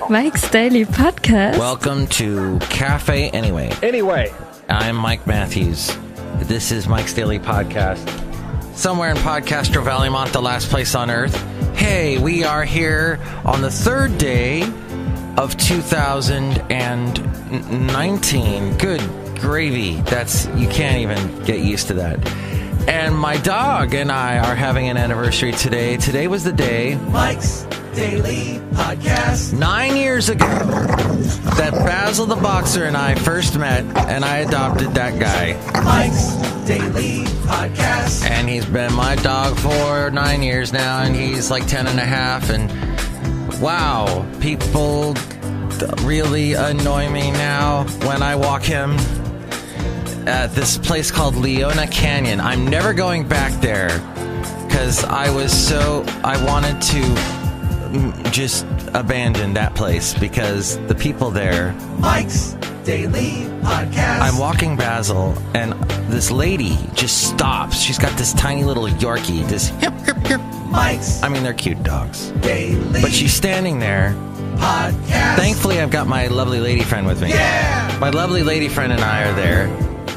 Mike's Daily Podcast. Welcome to Café Anyway. I'm Mike Matthews. This is Mike's Daily Podcast. Somewhere in Podcastro Valimont, the last place on earth. Hey, we are here on the third day of 2019. Good gravy. You can't even get used to that. And my dog and I are having an anniversary today. Today was the day, Mike's Daily Podcast, 9 years ago, that Basil the Boxer and I first met, and I adopted that guy. Mike's Daily Podcast. And he's been my dog for 9 years now, and he's like 10 and a half, and wow, people really annoy me now when I walk him at this place called Leona Canyon. I'm never going back there because I wanted to just abandon that place because the people there. Mike's Daily Podcast. I'm walking Basil and this lady just stops. She's got this tiny little Yorkie, this hip. Mike's. I mean, they're cute dogs. Daily. But she's standing there. Podcast. Thankfully, I've got my lovely lady friend with me. Yeah! My lovely lady friend and I are there.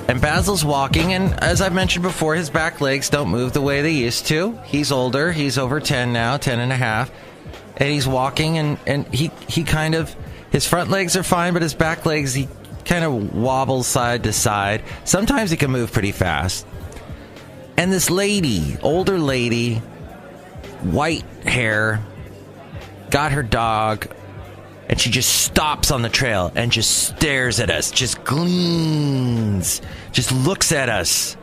And Basil's walking, and as I've mentioned before, his back legs don't move the way they used to. He's older. He's over 10 now, 10 and a half. And he's walking, and he kind of, his front legs are fine, but his back legs, he kind of wobbles side to side. Sometimes he can move pretty fast. And this lady, older lady, white hair, got her dog, and she just stops on the trail and just stares at us, just gleams, just looks at us.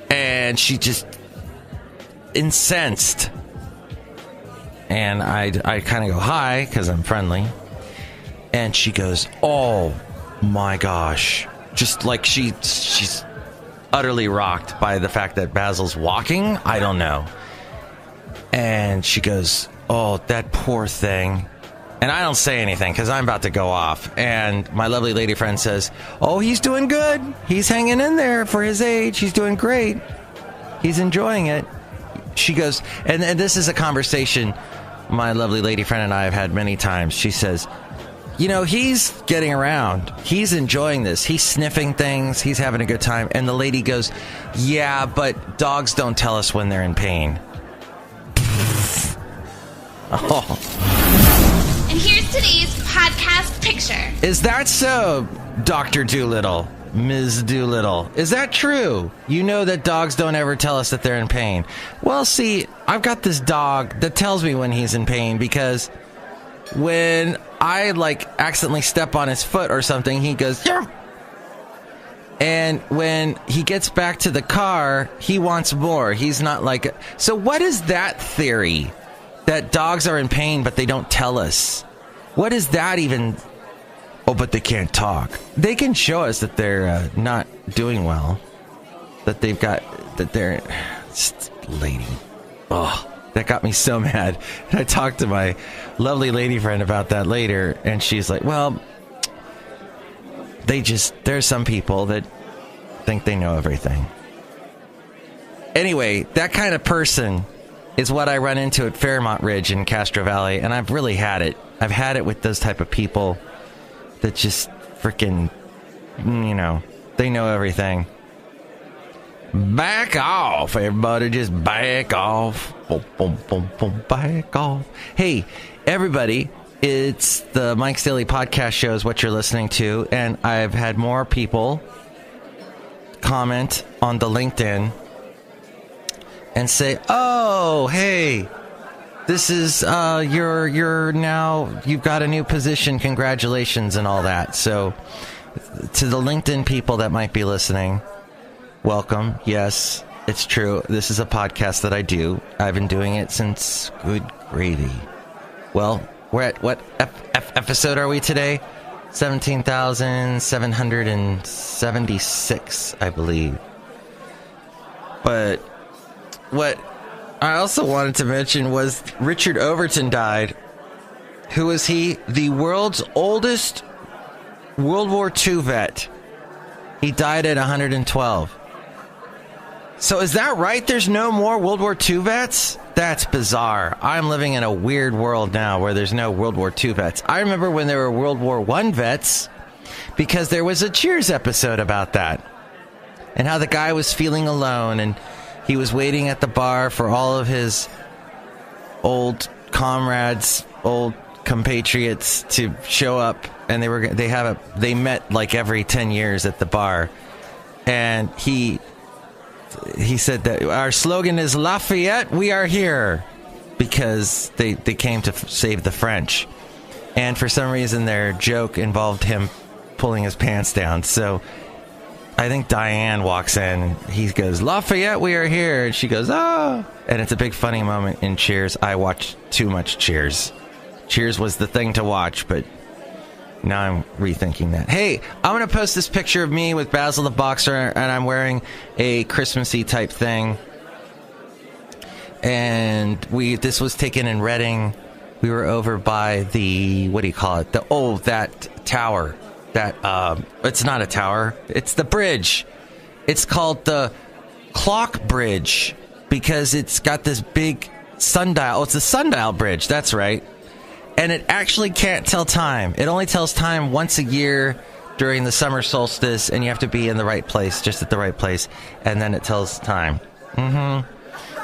And she just incensed. And I kind of go, hi, because I'm friendly. And she goes, oh my gosh. Just like she's utterly rocked by the fact that Basil's walking. I don't know. And she goes, oh, that poor thing. And I don't say anything because I'm about to go off. And my lovely lady friend says, oh, he's doing good. He's hanging in there for his age. He's doing great. He's enjoying it. She goes, and this is a conversation my lovely lady friend and I have had many times. She says, you know, he's getting around. He's enjoying this. He's sniffing things. He's having a good time. And the lady goes, yeah, but dogs don't tell us when they're in pain. Oh. And here's today's podcast picture. Is that so, Dr. Doolittle? Ms. Doolittle? Is that true? You know that dogs don't ever tell us that they're in pain. Well, see, I've got this dog that tells me when he's in pain because when I, accidentally step on his foot or something, he goes, yeah. And when he gets back to the car, he wants more. He's not like... So what is that theory? That dogs are in pain, but they don't tell us. What is that even? Oh, but they can't talk. They can show us that they're not doing well. That they're... Lady. Oh, that got me so mad. And I talked to my lovely lady friend about that later, and she's like, well, there's some people that think they know everything. Anyway, that kind of person is what I run into at Fairmont Ridge in Castro Valley, and I've really had it. I've had it with those type of people that just freaking, they know everything. Back off, everybody, just back off. Boom, boom, boom, boom, back off. Hey, everybody, it's the Mike's Daily Podcast show is what you're listening to, and I've had more people comment on the LinkedIn and say, oh, hey, this is, you're now, you've got a new position, congratulations and all that. So, to the LinkedIn people that might be listening, welcome. Yes, it's true. This is a podcast that I do. I've been doing it since good gravy. Well, we're at, what episode are we today? 17,776, I believe. But what I also wanted to mention was Richard Overton died. Who is he? The world's oldest World War II vet. He died at 112. So is that right? There's no more World War II vets? That's bizarre. I'm living in a weird world now where there's no World War II vets. I remember when there were World War I vets because there was a Cheers episode about that. And how the guy was feeling alone and he was waiting at the bar for all of his old comrades, old compatriots to show up, and they met like every 10 years at the bar. And he said that our slogan is Lafayette, we are here, because they came to save the French. And for some reason their joke involved him pulling his pants down. So I think Diane walks in. He goes, Lafayette, we are here. And she goes, oh. And it's a big funny moment in Cheers. I watched too much Cheers. Cheers was the thing to watch, but now I'm rethinking that. Hey, I'm going to post this picture of me with Basil the Boxer, and I'm wearing a Christmassy type thing. And this was taken in Reading. We were over by the, what do you call it? That tower. It's not a tower. It's the bridge. It's called the Clock Bridge because it's got this big sundial. Oh, it's the Sundial Bridge. That's right. And it actually can't tell time. It only tells time once a year during the summer solstice, and you have to be in the right place, just at the right place, and then it tells time.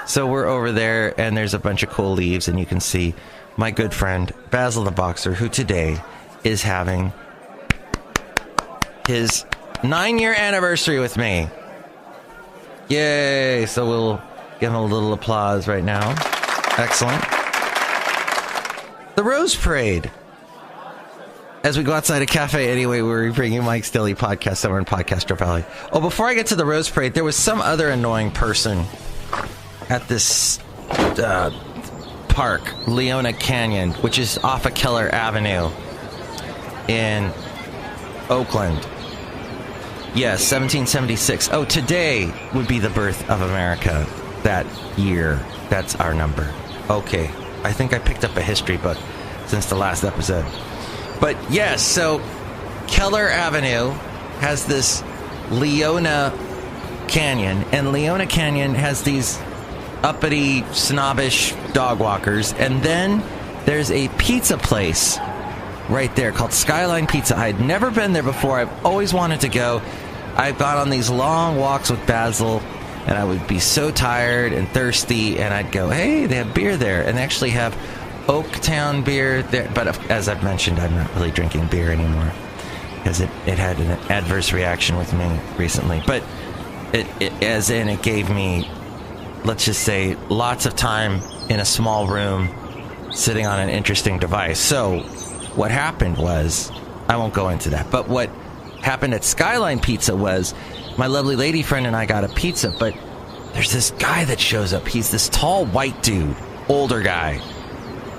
So we're over there, and there's a bunch of cool leaves, and you can see my good friend Basil the Boxer, who today is having his 9-year anniversary with me. Yay! So we'll give him a little applause right now. Excellent. The Rose Parade. As we go outside a Café Anyway, we're bringing Mike's Daily Podcast somewhere in Podcast Valley. Oh, before I get to the Rose Parade, there was some other annoying person at this park, Leona Canyon, which is off of Keller Avenue in Oakland. Yes, 1776. Oh, today would be the birth of America. That year. That's our number. Okay. I think I picked up a history book since the last episode. But yes, so Keller Avenue has this Leona Canyon, and Leona Canyon has these uppity, snobbish dog walkers, and then there's a pizza place right there called Skyline Pizza. I had never been there before. I've always wanted to go. I've gone on these long walks with Basil, and I would be so tired and thirsty, and I'd go, hey, they have beer there. And they actually have Oaktown beer there. But as I've mentioned, I'm not really drinking beer anymore because it had an adverse reaction with me recently. But it gave me, let's just say, lots of time in a small room sitting on an interesting device. So what happened was, I won't go into that, but what happened at Skyline Pizza was my lovely lady friend and I got a pizza, but there's this guy that shows up. He's this tall white dude, older guy.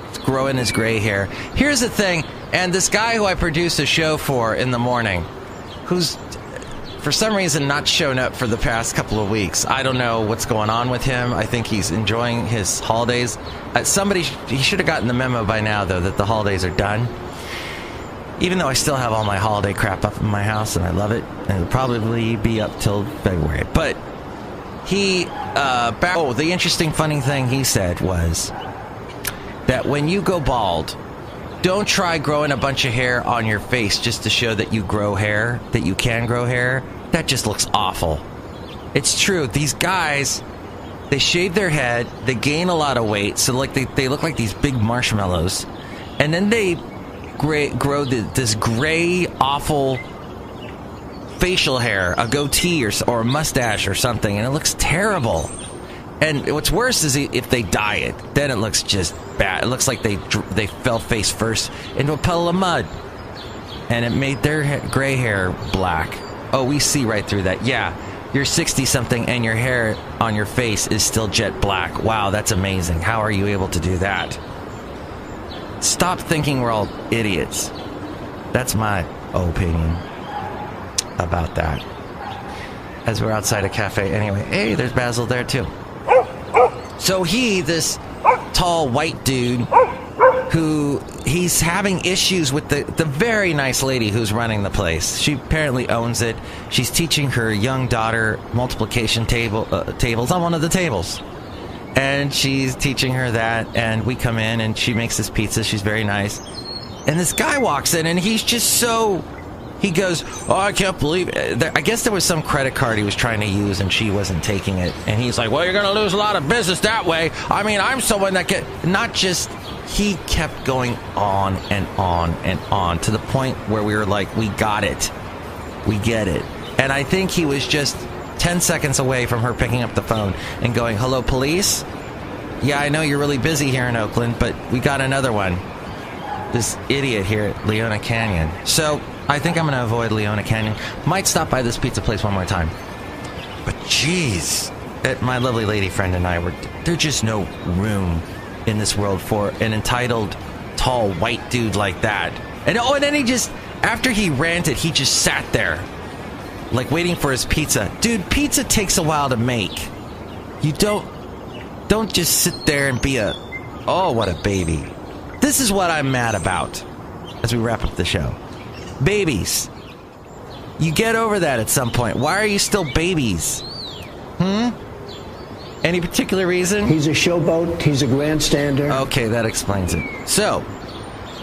He's growing his gray hair. Here's the thing, and this guy who I produce a show for in the morning, who's for some reason not shown up for the past couple of weeks. I don't know what's going on with him. I think he's enjoying his holidays. He should have gotten the memo by now, though, that the holidays are done. Even though I still have all my holiday crap up in my house, and I love it, and it'll probably be up till February. But the interesting, funny thing he said was that when you go bald, don't try growing a bunch of hair on your face just to show that you grow hair, that you can grow hair. That just looks awful. It's true. These guys, they shave their head, they gain a lot of weight, so like they look like these big marshmallows, and then they grow this gray, awful facial hair, a goatee or a mustache or something, and it looks terrible. And what's worse is if they dye it, then it looks just bad. It looks like they fell face first into a puddle of mud, and it made their gray hair black. Oh, we see right through that. Yeah, you're 60-something, and your hair on your face is still jet black. Wow, that's amazing. How are you able to do that? Stop thinking we're all idiots. That's my opinion about that. As we're outside a cafe anyway. Hey, there's Basil there too. So this tall white dude he's having issues with the very nice lady who's running the place. She apparently owns it. She's teaching her young daughter multiplication tables on one of the tables. And she's teaching her that, and we come in, and she makes this pizza. She's very nice. And this guy walks in, and he's just so... He goes, oh, I can't believe it. I guess there was some credit card he was trying to use, and she wasn't taking it. And he's like, well, you're going to lose a lot of business that way. I mean, I'm someone that can... Not just... He kept going on and on and on to the point where we were like, we got it. We get it. And I think he was just 10 seconds away from her picking up the phone and going, hello, police? Yeah, I know you're really busy here in Oakland, but we got another one. This idiot here at Leona Canyon. So I think I'm going to avoid Leona Canyon. Might stop by this pizza place one more time. But jeez, my lovely lady friend and I there's just no room in this world for an entitled, tall, white dude like that. And then he just, after he ranted, he just sat there, like waiting for his pizza. Dude, pizza takes a while to make. You don't just sit there and be oh, what a baby. This is what I'm mad about as we wrap up the show. Babies. You get over that at some point. Why are you still babies? Any particular reason? He's a showboat. He's a grandstander. Okay, that explains it. So,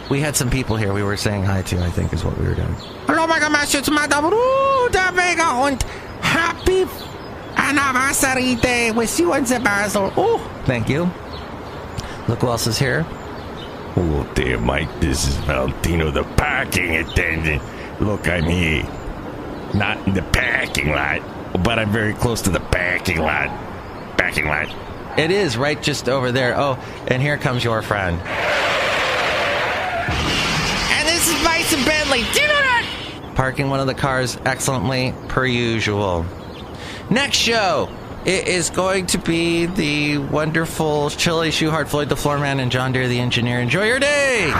we had some people here we were saying hi to, I think is what we were doing. Hello, my Master, it's Madame Rootabega and happy anniversary day with you and the Basel. Oh, thank you. Look who else is here. Oh, dear, Mike, this is Valentino, the parking attendant. Look, I'm here. Not in the parking lot, but I'm very close to the parking lot. Parking lot. It is right just over there. Oh, and here comes your friend. And this is Bison Bentley. Do you know that? Parking one of the cars excellently, per usual. Next show, it is going to be the wonderful Chely Shoehart, Floyd the Floorman, and John Deere the Engineer. Enjoy your day!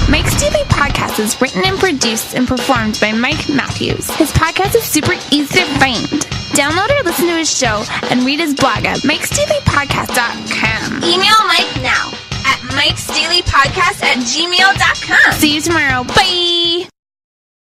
Mike's Daily Podcast is written and produced and performed by Mike Matthews. His podcast is super easy to find. Download or listen to his show and read his blog at mikesdailypodcast.com. Email Mike now at mikesdailypodcast@gmail.com. See you tomorrow. Bye!